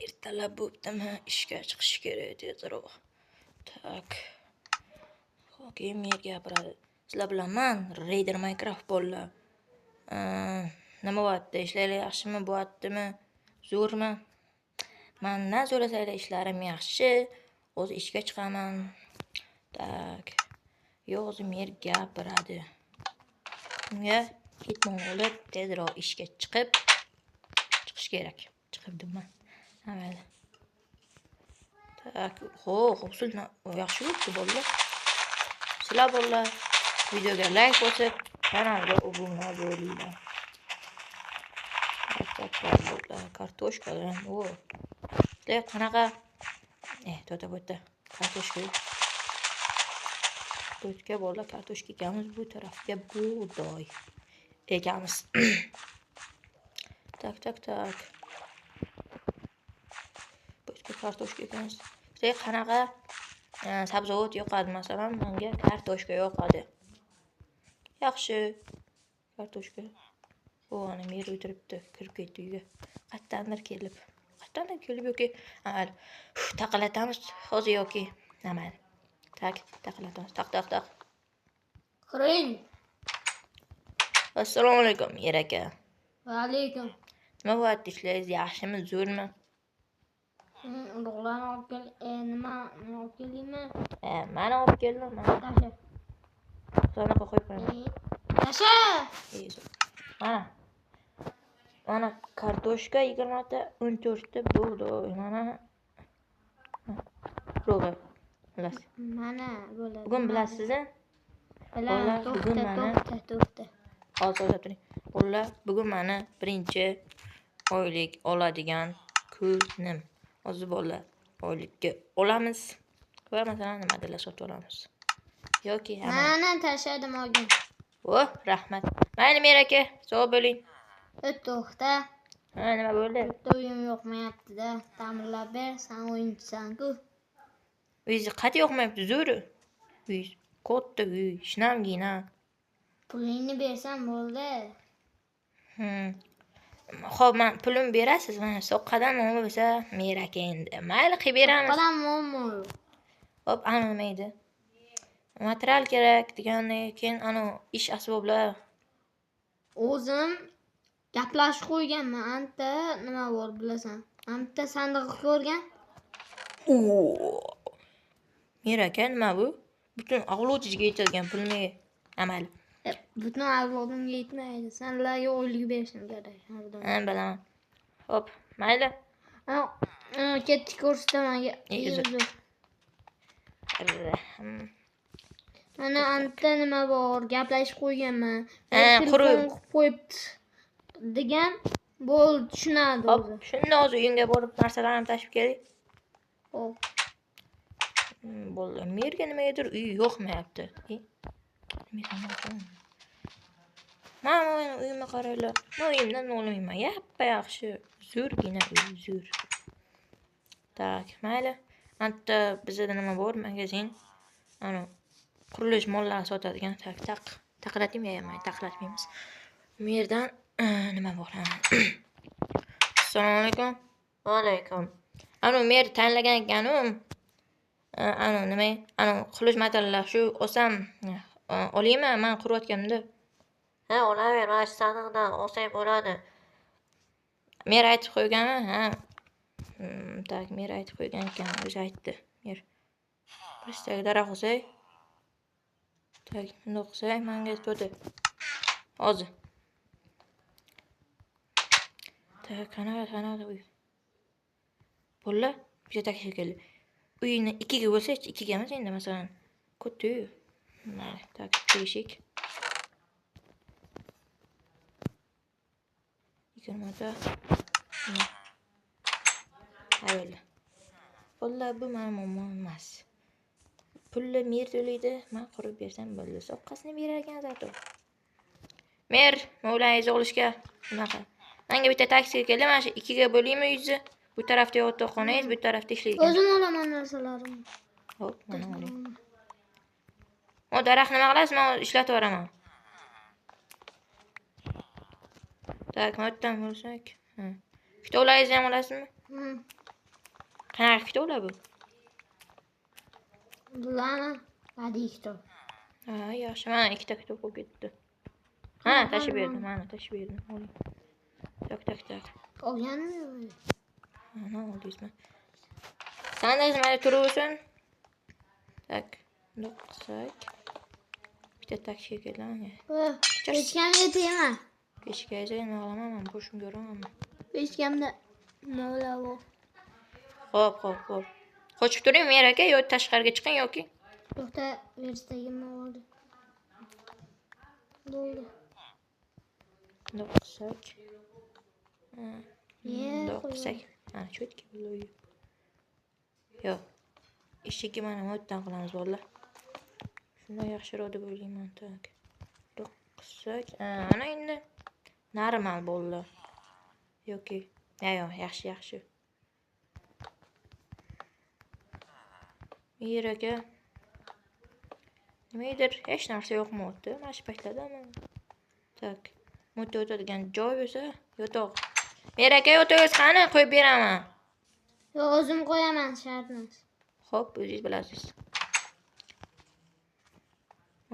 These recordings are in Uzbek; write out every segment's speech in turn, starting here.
ertalab bo'ptimi, ishga chiqish kerak tezroq. Tak. Keyin mer gapiradi. Sizlar bilaman, Raider Minecraft bolalar. Nima bo'lyapti? Ishlaringiz yaxshimi, bo'lyaptimi? Zo'rmi? Mendan so'rasanglar ishlarim yaxshi. O'zi ishga chiqaman. Tak. Yo'q, mer gapiradi. Unga ketmon olib, tezroq ishga chiqish kerak. Chiqibdimmi? Mayli. Tak, usul yaxshi bo'ldi bolalar. Sizlar bolalar videoga like bosib, kanalga obuna bo'linglar. Kartoshkadan, qanaqa? To'ta. Kartoshka. Bo'tga bolalar kartoshka ekamiz, bu tarafga bug'doy ekamiz. Tak. Bo'tga kartoshka ekamiz. Sizga qanaqa sabzavot yoqadi, masalan, menga kartoshka yoqadi. Yaxshi. Kartoshka. Ana mer o'tiribdi, kirib ketdi uyga. Qayerdandir kelib yoki taqalatamiz hozir yoki nima. Tak, taqalatamiz. Taq. Kiring. Assalomu alaykum, mer aka. Va alaykum. Nima bo'lyapti, ishlaringiz yaxshimi, zo'rmi? Urug'larni olib kel. Nima olib keldingmi? Mana olib keldim. Tasha. So'naqa qo'yib qo'yaman. Tasha. Mana kartoshka 20 ta, 14 ta bug'doy. Mana ro'ga. Bilasiz. Mana bo'ladi. Bugun bilasiz-a? Bilaman, to'xta. Hozir turing. Bolalar, bugun mana birinchi oylik oladigan kunim. Hozir bolalar oylikka olamiz va masalan nimadirlar sotib olamiz. Yoki mana tashladim olgin. Rahmat. Mayli mer aka, sog' bo'ling. To'xta. Nima bo'ldi? Bitta uyim yoqmayapti-da. Ta'mirlab ber, sen o'yinchisan-ku. Uyingiz qat yoqmayapti, zo'r. Uy katta uy, shinamgina. Pulingni bersam bo'ldi. Xo'p, men pulim berasiz, mana soqqadan nima bo'lsa, mer aka endi. Mayli, qilib beramiz. Soqqadan muammo. Xo'p, nima edi? Material kerak degandan keyin ish asboblar. O'zim gaplashib qo'yganman. Anta nima bor bilasan? Anta sandiq ko'rgan? Mer aka, nima bu? Butun avlodingizga yetadigan pulni amal. Butun avlodimga yetmaydi. Senlarga oylik berishim kerak. Bilaman. Xo'p, mayli. Ketdik ko'rsataman. Mana anta nima bor? Gaplashib qo'yganman. Telefon qo'yibdi degan bo'ldi, tushunadi o'zi. Shunda hozir uyingga borib narsalarni tashib keling. Xo'p. Bo'ldi. Merga nimagadir uy yo'qmayapti. Mana uyimga qaranglar. Men uyimdan olmayman. Yappa yaxshi. Zo'rgina uy, zo'r. Tak, mayli. Anta bizda nima bor? Magazin. Qurilish mollari sotadigan. Taqlatmayman, taqlatmaymiz. Merdan nima bor? Assalomu alaykum. Va alaykum. Mer tanlagan ekanim. Nima? Qurilish materiallar shu olsam, olaymi? Men qurayotganimda. Olaver, mana shu sandiqdan olsang bo'ladi. Mer aytib qo'yganmi? Tak, mer aytib qo'ygan ekan, o'zi aytdi. Mer. Bizdagi daraxt olsang. Tak, bundoq qilsang, menga to'da. Hozir. Tak, qanaqa uy. Bolalar, bizga taklif keldi. Uyni 2 ga bo'lsa-chi, 2 ga emas endi masalan. Katta uy. Mayli, tak, eshik. 20 ta. Ayol. Bolalar, bu men muammo emas. Pulni mer to'laydi, men qurib bersam bo'ldi. Soqqasini berar ekan zato. Mer, Mavlangiz olishga bunaqa. Menga bitta taksi keldi, mana shu 2 ga bo'lingmi uyingizni? Bu tarafda yotoqxonangiz, bu tarafda ishlaydigan. O'zim olaman narsalarimni. Xo'p, mana oling. O daraxt nima qilasiz? Men ishlatib beraman. Tak, matdan bo'lsak. Kitoblaringizni ham olasizmi? Qanaqa kitoblar bu? Bularni badiiy kitob. Ha, yaxshi. Mana ikkita kitob bo'lib ketdi. Ha, tashib berdim. Mana tashib berdim. Oling. Tak. Olganmi? Mana oldingizmi? Sandagingiz mayli turaversin. Tak. Bundoq qilsak. Bitta taksiga keladi. Hechkamga tegma. Peshkayga nima qilaman? Men boshim ko'ramanmi? Hechkamda nima bo'lar? Xo'p. Qochib turing mer aka, yo tashqariga chiqing yoki. To'xta, verstagimni oldi. Bo'ldi. Bundoq qilsak. Bundoq qilsak. Mana cho'tki bo'laydi. Yo'q. Eshikka mana moddan qilamiz bolalar. Shunday yaxshiroq deb o'ylayman. Tak. Bundoq qilsak, ana endi normal bo'ldi. Yoki, yo'q, yaxshi. Mir aka. Nimadir hech narsa yo'qmi-o'tdi? Mana shu paytlarda. Tak. Mo'tda o'tadigan joy bo'lsa, yotoq. Mir aka yo'tog'ingiz qani? Qo'yib beraman. Yo'q, o'zim qo'yaman, shart emas. Xo'p, o'zingiz bilasiz.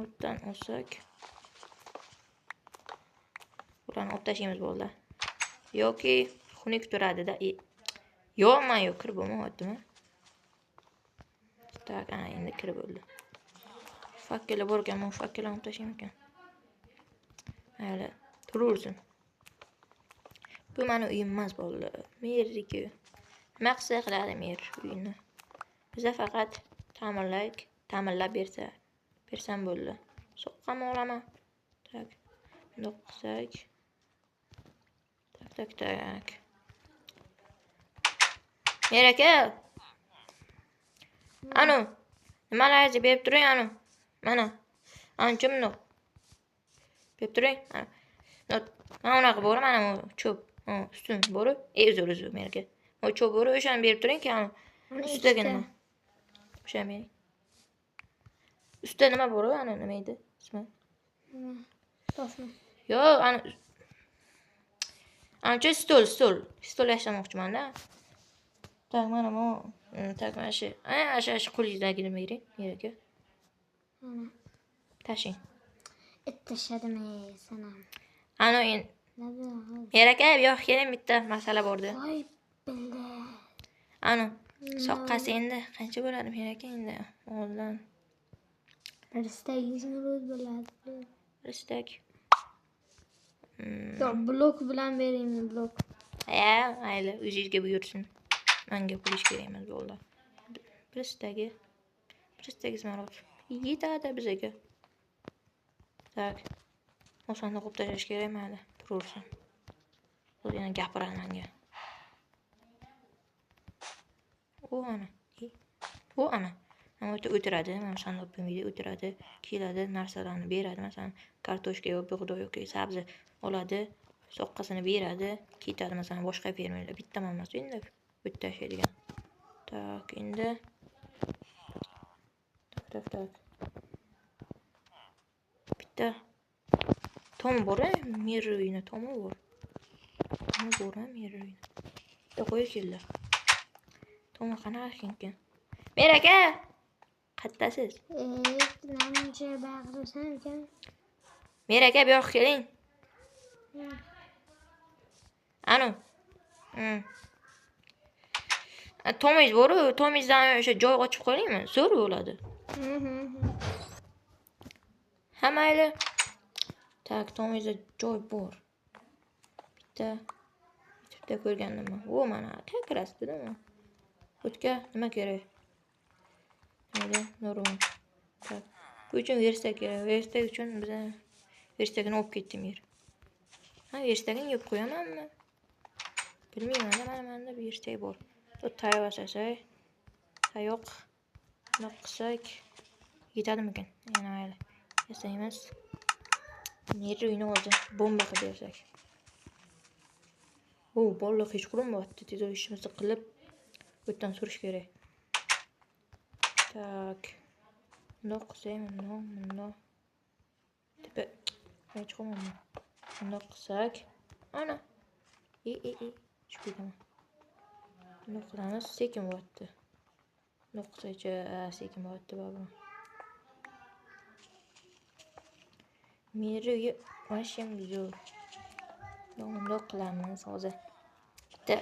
O'tdan olsak. Ularni olib tashlaymiz bo'ldi. Yoki xunuk turadi-da. Yo'q, kirib bo'lmayaptimi? Tak, ana endi kirib bo'ldi. Fakkelar bor ekan, men fakkelarni olib tashlayman ekan. Mayli, turaversin. Bu meni uyim emas bo'ldi. Merniki. Nima qilsa qiladi mer uyini. Biza faqat ta'mirlab bersam bo'ldi. Soqqam olaman. Tak. Bundoq qilsak. Tak. Mer aka. Anu, nimalarni berib turing anu. Mana. Ancha bundoq. Berib turing. Mana unaqa bor, mana bu cho'p. Ustun bor. Uzr mer aka. O cho'p bor, o'shani berib turing-ki, anu. Ustidagi nima? O'shani bering. Ustida nima bor, anu nima edi? Ismi? To'sma. Yo'q, ancha stol yashamoqchiman-da. Tak, mana bu. Tak, mana shu. Shu qo'lingizdagidan bering, mer aka. Tashing. Tashadimi sanam. Ana endi. Mer aka, bu yoqqa keling, bitta masala bor-da. Voy, bildi. Ana, soqqasi endi qancha bo'ladi mer aka endi? Oldin. Biristagingizmi ro'z bo'ladi. Biristak. Yo'q, blok bilan beringmi, blok. Mayli, o'zingizga buyursin. Menga pul ish kerak emas bo'ldi. Biristagiz marot. Yetadi bizga. Tak. Osonda qo'yib tashlash kerak mayli. Turaversin. O'zi yana gapiradi menga. U ana. Mana o'tiradi, mana sandiqning uyida o'tiradi, keladi, narsalarni beradi, masalan, kartoshka yoki bug'doy yoki sabzi oladi, soqqasini beradi, ketadi, masalan, boshqa fermerlar bitta emas endi o'tib tashlaydigan. Tak, endi tak. Bitta tom bor, mer uyini tomi bor. Tomi bor, mer uyini. Bitta qo'yib keldi. Tomi qanaqa ekan? Mer aka! Qattasiz? Namcha bag'risan ekan. Mer aka, bu yoqqa keling. Anu. Tomingiz bor-ku, tomingizdan o'sha joy ochib qo'yingmi? Zo'r bo'ladi. Ha, mayli. Tak, tomingizda joy bor. Bitta ko'rgandim. Mana takrasida nima? O'tga nima kerak? Mayli, normal. Tak. Bu uchun verstak kerak. Verstak uchun biz verstakni olib ketdim yer. Ha, verstakni yeb qo'yamanmi? Bilmayman, mana bu verstak bor. Tayoq yasasak, tayoq qilsak yetadimikan? Yana mayli. Yasaymiz. Yer uyini o'zi bomba qilib bersak. Bolalar hech qurilmayapti. Tezroq ishimizni qilib o'tdan surish kerak. Tak. Bundoq qilsak, bundoq. Tepa hech qilmayman. Bundoq qilsak, ana. Chiqaman. Shuni qilamiz. Sekin bo'lyapti. Nuqsacha sekin bo'lyapti baba. Meri vashim zo'r. Bundoq qilamiz hozir. Bitta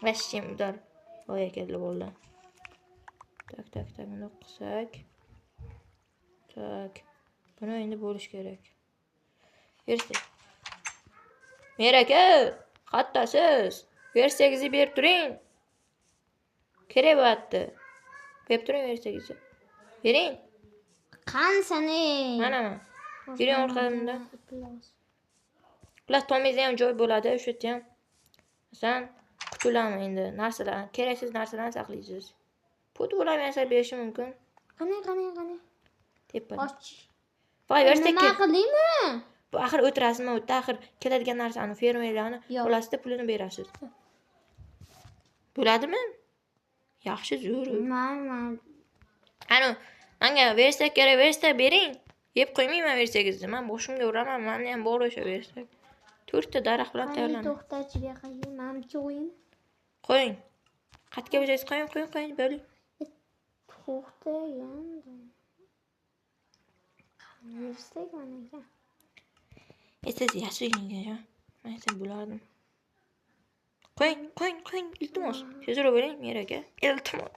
vashim udar voya keldi bo'ldi. Tak, bundoq qilsak. Tak. Buni endi bo'lish kerak. Bersak. Mer aka, qattasiz. Versiyangizni berib turing. Kerak bo'lyapti. Berib turing versiyangizni. Bering. Qansani? Mana. Yuring orqamda. Plastik tomizda ham joy bo'ladi, o'sha yerda ham. Masalan, qutilarni endi narsalar, keraksiz narsalarni saqlaysiz. Put bo'lami yasab berishi mumkin. Qani. Tepada. Och. Voy, versakka. Nima qilaymi? Bu axir o'tirasizmi, o'tda axir keladigan narsani fermerlarni olasizda pulini berasiz. Bo'ladimi? Yaxshi, zo'r. Mana. Ana, menga versak kerak, versak bering. Yeb qo'ymayman versangizni. Men boshimga uraman, meni ham bor o'sha versak. 4 ta daraxt bilan tayyorlanadi. To'xtachiga qo'ying, menimcha o'yin. Qo'ying. Qatga bo'lsangiz qo'ying, bo'ling. To'xtaganda. Versak mana. Siz yashiriniga. Men esa bo'lardim. Qo'ying, iltimos. Tezroq bo'ling, Mer aka. Iltimos.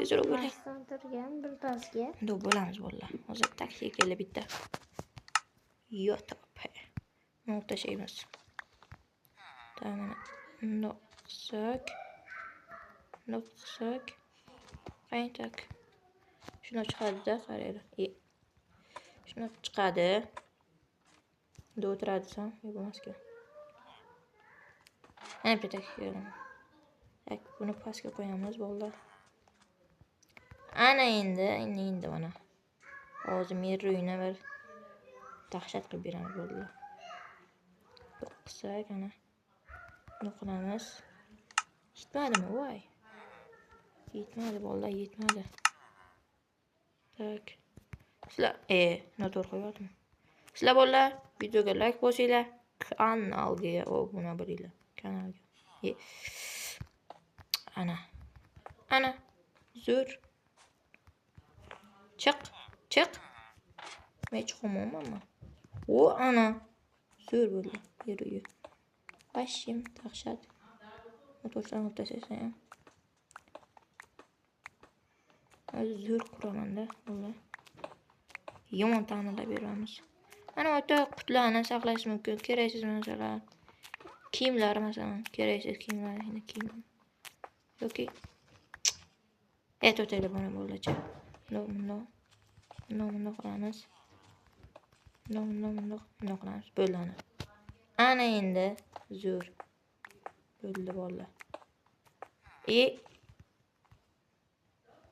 Tezroq bo'ling. Turgan bir tozga. Unda bo'lamiz bolalar. Hozir taksi keldi bitta. Yotib. Nima tashlaymiz? Tamam. Noqsak. Qo'ying tak. Shuni chiqadi-da, qaraydi. Shuni chiqadi. Unda o'tiradisan, bo'lmasga. Mana bitta tak ko'raman. Tak, buni pastga qo'yamiz bolalar. Ana endi mana. Hozir Mer uyini bir dahshat qilib beramiz bolalar. Qilsak ana. Buni qilamiz. Yetmadimi, voy? Yetmadi bolalar, yetmadi. Tak. Sizlar, noto'g'ri qo'ydim. Sizlar bolalar, videoga like bosinglar, kanalga obuna bo'linglar. Kanalga. Ana. Zo'r. Chiq. Men chiqamanmi? Ana. Zo'r bo'ldi. Yeri. Vashim dahshat. Motordan o'tashaysan ham. Zo'r quraman-da, bolalar. Yomon ta'minlab beramiz. Mana o'ta qutlarni saqlash mumkin. Keraksiz narsalar. Kiyimlar masalan, keraksiz kiyimlar, endi kiyim. Yoki o'taylar bana bo'lacha. No qilamiz. No qilamiz. Bo'ladi. Ana endi zo'r. Bo'ldi bolalar.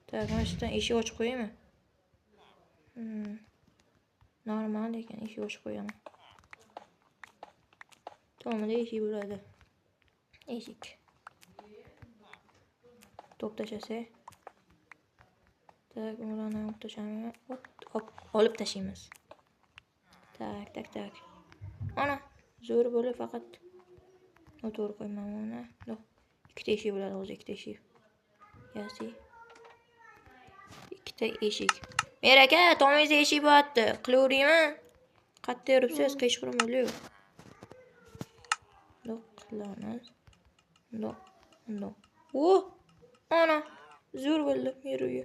Tak, mana shundan eshik ochib qo'yaymi? Normal ekan, eshik ochib qo'yaman. Tomida eshik bo'ladi. Eshik. Top tashlasa. Tak, ularni olib tashlamayman. Olib tashlaymiz. Tak. Ana, zo'r bo'ldi faqat. Noto'g'ri qo'yman uni. Ikkita eshik bo'ladi, hozir ikkita eshik. Yasi. Ikkita eshik. Mer aka, tomingizda eshik bo'lyapti. Qilaveraymi? Qayerda yuribsiz? Qiyshiqrim o'liyor. Qilamiz. No. Ana, zo'r bo'ldi Mer uyi.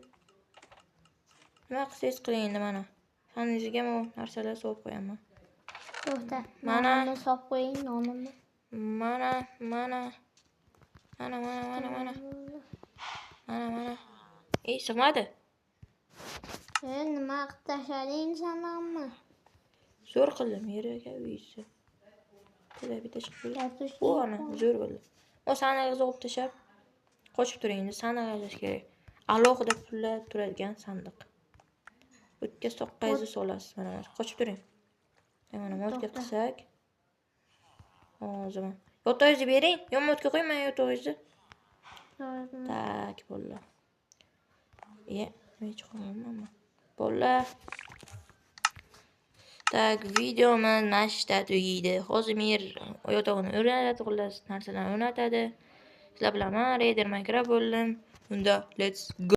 Nima qilsangiz qiling endi mana. Hanizga bu narsalar solib qo'yaman. To'xta. Mana solib qo'ying nomimni. Mana. Sig'madi. Nima qilib tashlading sanammi? Zo'r qildim Merga uyisi. Bitta chiqib keldi. Ana, zo'r bo'ldi. O sandig'ingizni olib tashab qochib turing. Endi sandiq yashash kerak. Alohida pullar turadigan sandiq. O'tga soqqangizni solasiz mana. Qochib turing. Mana modga qilsak. Hozir. Yotog'ingizni bering. Yomodga qo'ymang yotog'ingizni. Tak, bo'ldi. Men chiqamanmi? Bo'ldi. Tak, videomiz mana shu tugaydi. Hozir Mer yotog'ini o'rnatadi, xullas narsalarni o'rnatadi. Sizlar bilan Raider Minecraft bo'ldim. Unda let's go.